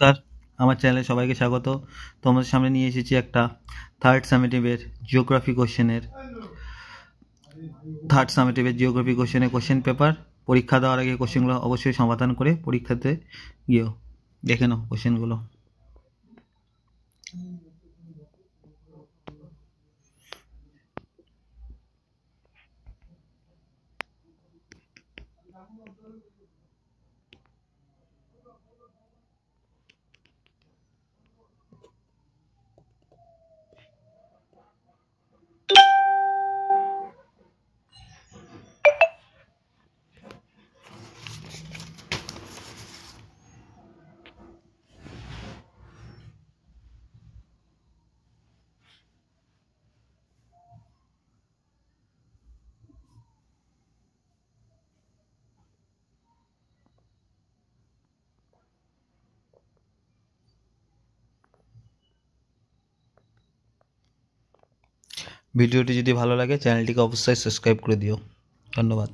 নমস্কার, আমার চ্যানেলে সবাইকে স্বাগত। তোমাদের সামনে নিয়ে এসেছি একটা থার্ড সামেটিভের জিওগ্রাফি কোশ্চেনের কোশ্চেন পেপার। পরীক্ষা দেওয়ার আগে কোশ্চেনগুলো অবশ্যই সমাধান করে পরীক্ষাতে গিয়েও দেখে নাও কোশ্চেনগুলো। ভিডিওটি যদি ভালো লাগে চ্যানেলটিকে অবশ্যই সাবস্ক্রাইব করে দিও। ধন্যবাদ।